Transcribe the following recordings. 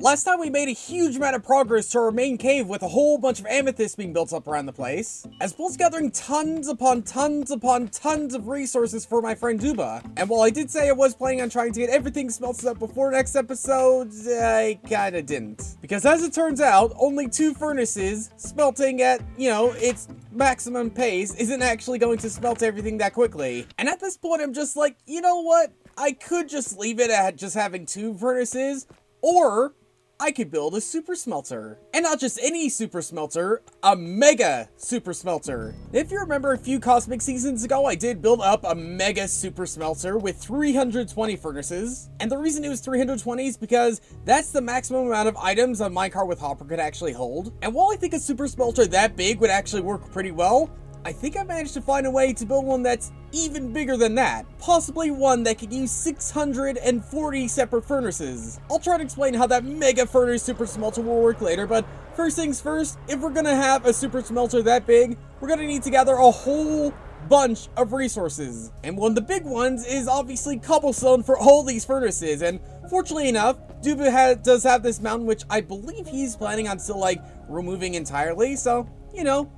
Last time we made a huge amount of progress to our main cave with a whole bunch of amethysts being built up around the place, as well as gathering tons upon tons upon tons of resources for my friend Duba. And while I did say I was planning on trying to get everything smelted up before next episode, I kinda didn't. Because as it turns out, only 2 furnaces smelting at, its maximum pace isn't actually going to smelt everything that quickly. And at this point I'm just like, you know what? I could just leave it at just having 2 furnaces, or I could build a super smelter. And not just any super smelter, a mega super smelter. If you remember a few cosmic seasons ago, I did build up a mega super smelter with 320 furnaces. And the reason it was 320 is because that's the maximum amount of items a minecart with hopper could actually hold. And while I think a super smelter that big would actually work pretty well, I think I managed to find a way to build one that's even bigger than that. Possibly one that could use 640 separate furnaces. I'll try to explain how that mega furnace super smelter will work later, but first things first, if we're gonna have a super smelter that big, we're gonna need to gather a whole bunch of resources. And one of the big ones is obviously cobblestone for all these furnaces, and fortunately enough, Duba does have this mountain, which I believe he's planning on still removing entirely, so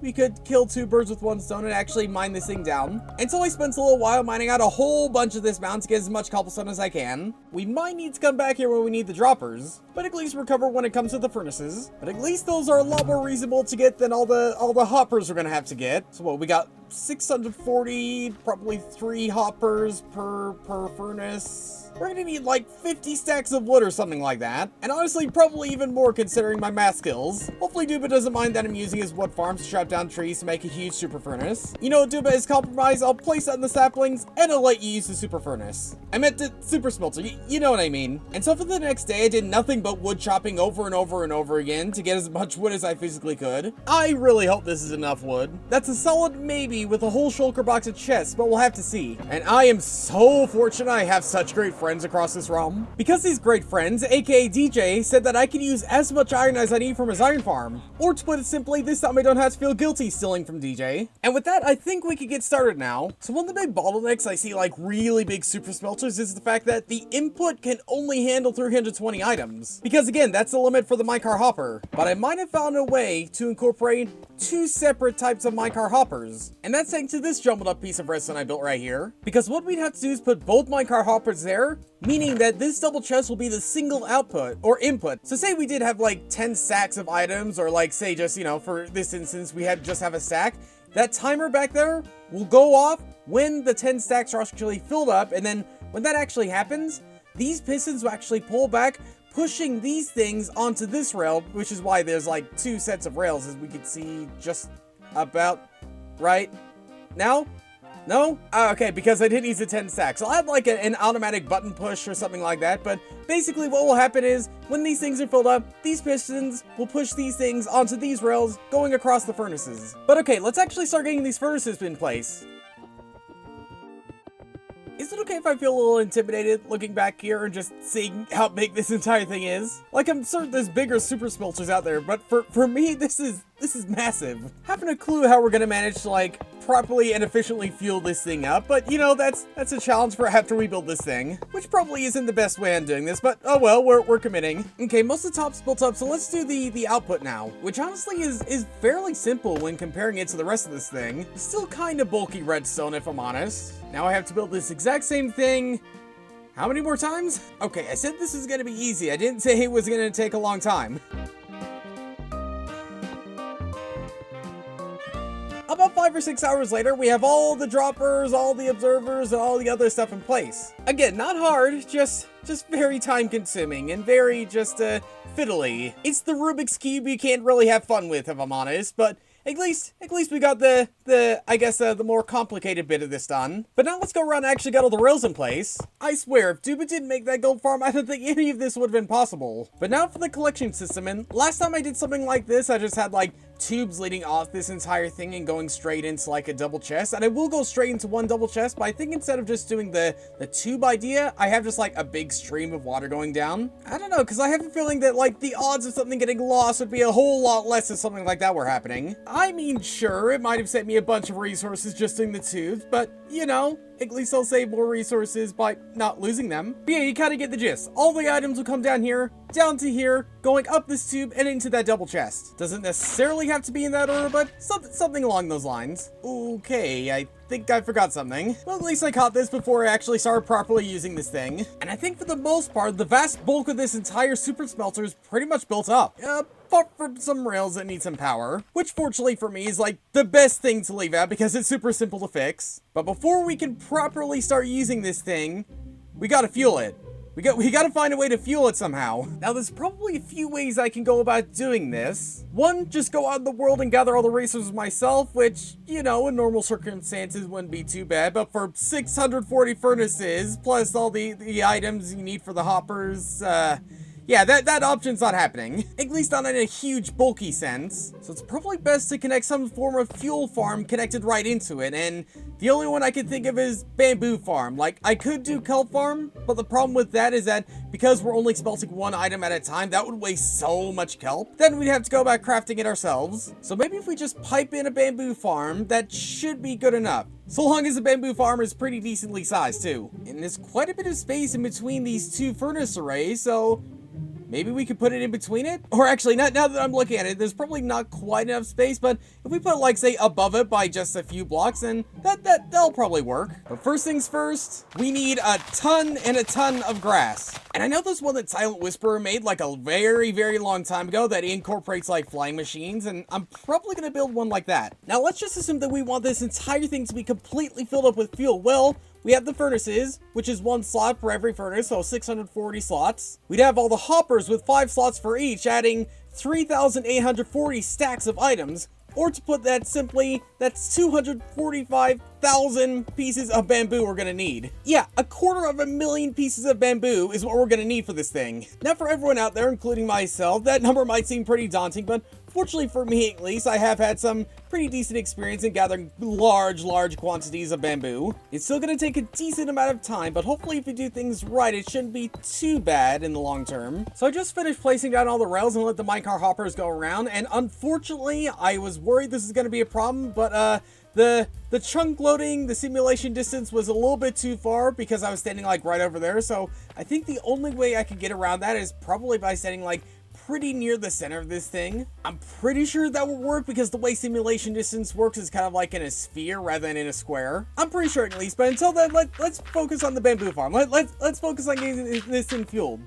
we could kill 2 birds with 1 stone and actually mine this thing down. Until I spend a little while mining out a whole bunch of this mountain to get as much cobblestone as I can. We might need to come back here when we need the droppers, but at least recover when it comes to the furnaces. But at least those are a lot more reasonable to get than all the hoppers we're gonna have to get. So what, we got 640, probably 3 hoppers per furnace. We're gonna need 50 stacks of wood or something like that. And honestly, probably even more considering my math skills. Hopefully Duba doesn't mind that I'm using his wood farms to chop down trees to make a huge super furnace. You know what, Duba, is compromised. I'll place that in the saplings and I'll let you use the super furnace. I meant the super smelter, you know what I mean. And so for the next day, I did nothing but wood chopping over and over and over again to get as much wood as I physically could. I really hope this is enough wood. That's a solid maybe with a whole shulker box of chests, but we'll have to see. And I am so fortunate I have such great friends across this realm. Because these great friends, aka DJ, said that I can use as much iron as I need from his iron farm. Or to put it simply, this time I don't have to feel guilty stealing from DJ. And with that, I think we could get started now. So one of the big bottlenecks I see really big super smelters is the fact that the input can only handle 320 items. Because again, that's the limit for the minecart hopper. But I might have found a way to incorporate 2 separate types of minecart hoppers. And that's thanks to this jumbled up piece of redstone I built right here. Because what we'd have to do is put both minecart hoppers there, meaning that this double chest will be the single output or input. So say we did have 10 stacks of items, or say just, for this instance, we had just have a stack. That timer back there will go off when the 10 stacks are actually filled up. And then when that actually happens, these pistons will actually pull back, pushing these things onto this rail, which is why there's 2 sets of rails, as we can see just about right now. No? Okay, because I didn't use the 10 stacks. So I'll have an automatic button push or something like that, but basically what will happen is when these things are filled up, these pistons will push these things onto these rails going across the furnaces. But okay, let's actually start getting these furnaces in place. Is it okay if I feel a little intimidated looking back here and just seeing how big this entire thing is? I'm certain there's bigger super smelters out there, but for me, this is massive. Haven't a clue how we're gonna manage to properly and efficiently fuel this thing up, but that's a challenge for after we build this thing, which probably isn't the best way I'm doing this, but oh well, we're committing. Okay, most of the top's built up, so let's do the output now, which honestly is fairly simple when comparing it to the rest of this thing. Still kind of bulky redstone, if I'm honest. Now I have to build this exact same thing. How many more times? Okay, I said this was gonna be easy. I didn't say it was gonna take a long time. About 5 or 6 hours later, we have all the droppers, all the observers, and all the other stuff in place. Again, not hard, just very time consuming and very fiddly. It's the Rubik's Cube you can't really have fun with, if I'm honest, but at least we got the more complicated bit of this done. But now let's go around and actually get all the rails in place. I swear, if Duba didn't make that gold farm, I don't think any of this would have been possible. But now for the collection system, and last time I did something like this, I just had tubes leading off this entire thing and going straight into a double chest. And I will go straight into one double chest, but I think instead of just doing the tube idea, I have just a big stream of water going down. I don't know, because I have a feeling that the odds of something getting lost would be a whole lot less if something like that were happening. I mean, sure, it might have sent me a bunch of resources just doing the tubes, but At least I'll save more resources by not losing them. But yeah, you kind of get the gist. All the items will come down here, down to here, going up this tube, and into that double chest. Doesn't necessarily have to be in that order, but something along those lines. Okay, I think I forgot something. Well, at least I caught this before I actually started properly using this thing. And I think for the most part, the vast bulk of this entire super smelter is pretty much built up. Apart from some rails that need some power, which fortunately for me is like the best thing to leave out because it's super simple to fix. But before we can properly start using this thing, we gotta fuel it. We gotta find a way to fuel it somehow. Now, there's probably a few ways I can go about doing this. One, just go out in the world and gather all the resources myself, which, you know, in normal circumstances wouldn't be too bad, but for 640 furnaces, plus all the items you need for the hoppers, yeah, that option's not happening. At least not in a huge, bulky sense. So it's probably best to connect some form of fuel farm connected right into it, and the only one I can think of is bamboo farm. Like, I could do kelp farm, but the problem with that is that because we're only smelting one item at a time, that would waste so much kelp. Then we'd have to go about crafting it ourselves. So maybe if we just pipe in a bamboo farm, that should be good enough. So long as the bamboo farm is pretty decently sized too. And there's quite a bit of space in between these two furnace arrays, so maybe we could put it in between it? Or actually, now that I'm looking at it, there's probably not quite enough space, but if we put, like, say, above it by just a few blocks, then that'll probably work. But first things first, we need a ton and a ton of grass. And I know there's one that Silent Whisperer made, like, a very, very long time ago that incorporates, like, flying machines, and I'm probably gonna build one like that. Now, let's just assume that we want this entire thing to be completely filled up with fuel. Well, we have the furnaces, which is 1 slot for every furnace, so 640 slots. We'd have all the hoppers with 5 slots for each, adding 3,840 stacks of items. Or to put that simply, that's 245,000 pieces of bamboo we're gonna need. Yeah, 250,000 pieces of bamboo is what we're gonna need for this thing. Now for everyone out there, including myself, that number might seem pretty daunting, but fortunately for me at least, I have had some pretty decent experience in gathering large quantities of bamboo. It's still gonna take a decent amount of time, but hopefully if you do things right, it shouldn't be too bad in the long term. So I just finished placing down all the rails and let the minecart hoppers go around, and unfortunately, I was worried this is gonna be a problem, but the chunk loading, the simulation distance was a little bit too far because I was standing like right over there, so I think the only way I could get around that is probably by standing like pretty near the center of this thing. I'm pretty sure that will work because the way simulation distance works is kind of like in a sphere rather than in a square. I'm pretty sure at least, but until then, let's focus on the bamboo farm. Let's focus on getting this thing fueled.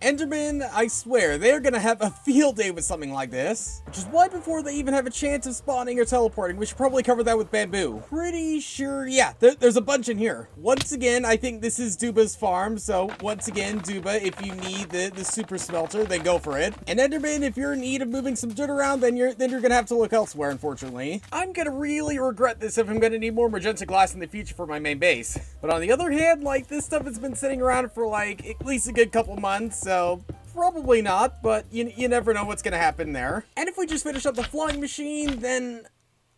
Endermen, I swear, they're gonna have a field day with something like this. Which is why before they even have a chance of spawning or teleporting, we should probably cover that with bamboo. Pretty sure, yeah, there's a bunch in here. Once again, I think this is Duba's farm, so once again, Duba, if you need the super smelter, then go for it. And Enderman, if you're in need of moving some dirt around, then you're gonna have to look elsewhere, unfortunately. I'm gonna really regret this if I'm gonna need more magenta glass in the future for my main base. But on the other hand, like, this stuff has been sitting around for like at least a good couple months, so probably not, but you never know what's gonna happen there. And if we just finish up the flying machine, then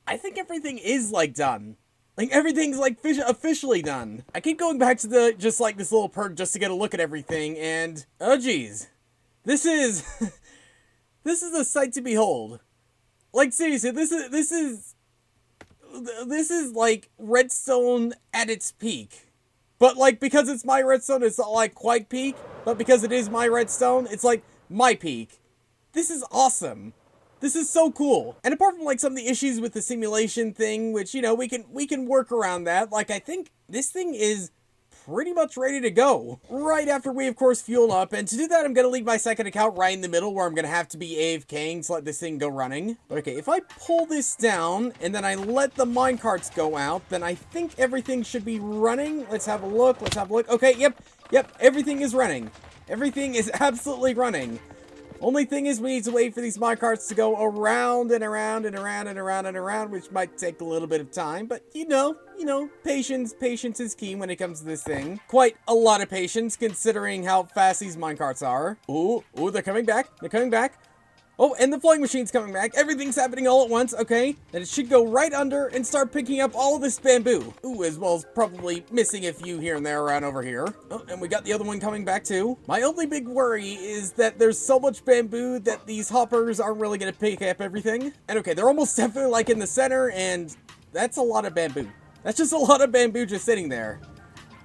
I think everything is like done. Like everything's like officially done. I keep going back to this little perk just to get a look at everything, and oh geez, this is this is a sight to behold. Like seriously, this is like redstone at its peak. But, like, because it's my redstone, it's not, like, quite peak. But because it is my redstone, it's, like, my peak. This is awesome. This is so cool. And apart from, like, some of the issues with the simulation thing, which, you know, we can work around that. Like, I think this thing is pretty much ready to go. Right after we, of course, fuel up. And to do that, I'm going to leave my second account right in the middle where I'm going to have to be AFKing to let this thing go running. But okay, if I pull this down and then I let the minecarts go out, then I think everything should be running. Let's have a look. Okay, yep, everything is running. Everything is absolutely running. Only thing is we need to wait for these minecarts to go around and around and around and around and around, which might take a little bit of time, but you know, patience is key when it comes to this thing. Quite a lot of patience considering how fast these minecarts are. Ooh, they're coming back. Oh, and the flying machine's coming back. Everything's happening all at once, okay? And it should go right under and start picking up all of this bamboo. Ooh, as well as probably missing a few here and there around over here. Oh, and we got the other one coming back too. My only big worry is that there's so much bamboo that these hoppers aren't really gonna pick up everything. And okay, they're almost definitely like in the center, and that's a lot of bamboo. That's just a lot of bamboo just sitting there.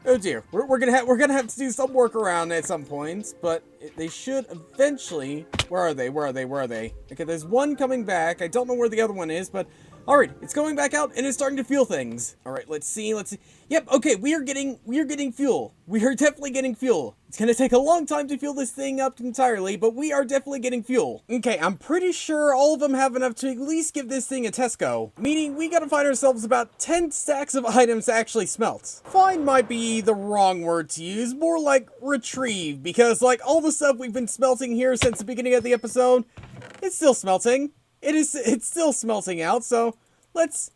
Oh dear, we're gonna have to do some work around at some points, but they should eventually. Where are they? Where are they? Where are they? Okay, there's one coming back. I don't know where the other one is, but all right, it's going back out and it's starting to feel things. All right, let's see. Yep, okay, we are getting fuel. We are definitely getting fuel. It's gonna take a long time to fuel this thing up entirely, but we are definitely getting fuel. Okay, I'm pretty sure all of them have enough to at least give this thing a test go. Meaning we gotta find ourselves about 10 stacks of items to actually smelt. Find might be the wrong word to use, more like retrieve, because like all the stuff we've been smelting here since the beginning of the episode, it's still smelting. It's still smelting out, so let's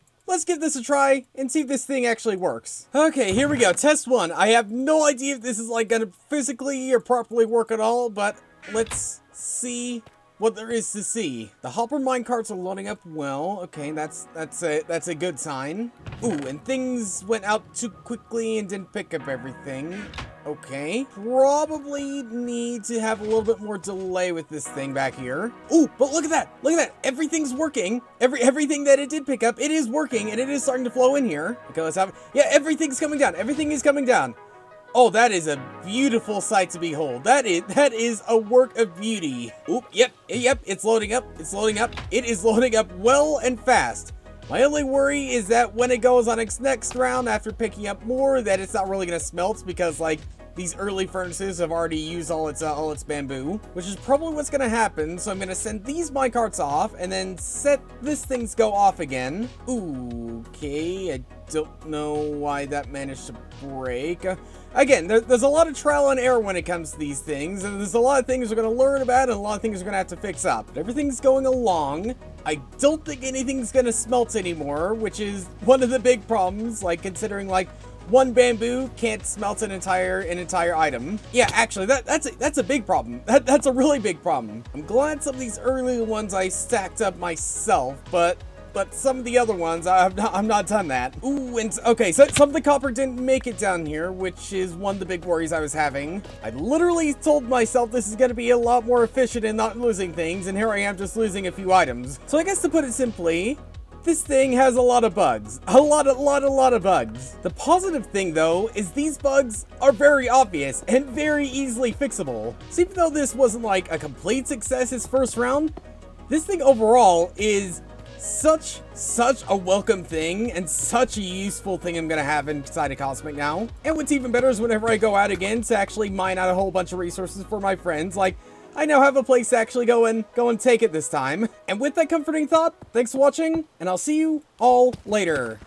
give this a try and see if this thing actually works. Okay, here we go. Test 1. I have no idea if this is like gonna physically or properly work at all, but let's see what there is to see. The hopper minecarts are loading up well. Okay, that's a good sign. Ooh, and things went out too quickly and didn't pick up everything. Okay, probably need to have a little bit more delay with this thing back here. Ooh, but look at that! Look at that! Everything's working. Everything that it did pick up, it is working, and it is starting to flow in here. Okay, let's have. Yeah, everything's coming down. Everything is coming down. Oh, that is a beautiful sight to behold. That is a work of beauty. Oop, yep, it's loading up. It's loading up. It is loading up well and fast. My only worry is that when it goes on its next round after picking up more, that it's not really gonna smelt because like these early furnaces have already used all its bamboo, which is probably what's gonna happen. So I'm gonna send these minecarts off and then set this thing's go off again. Ooh, okay, I don't know why that managed to break. Again, there's a lot of trial and error when it comes to these things, and there's a lot of things we're going to learn about and a lot of things we're going to have to fix up. But everything's going along. I don't think anything's going to smelt anymore, which is one of the big problems, like considering like one bamboo can't smelt an entire item. Yeah, actually, that's a big problem. That's a really big problem. I'm glad some of these early ones I stacked up myself, but some of the other ones, I've not done that. Ooh, and okay, so some of the copper didn't make it down here, which is one of the big worries I was having. I literally told myself this is going to be a lot more efficient in not losing things, and here I am just losing a few items. So I guess to put it simply, this thing has a lot of bugs. A lot of bugs. The positive thing, though, is these bugs are very obvious and very easily fixable. So even though this wasn't like a complete success his first round, this thing overall is such a welcome thing and such a useful thing I'm gonna have inside of Cosmic now. And what's even better is whenever I go out again to actually mine out a whole bunch of resources for my friends, like I now have a place to actually go and take it this time. And with that comforting thought, thanks for watching, and I'll see you all later.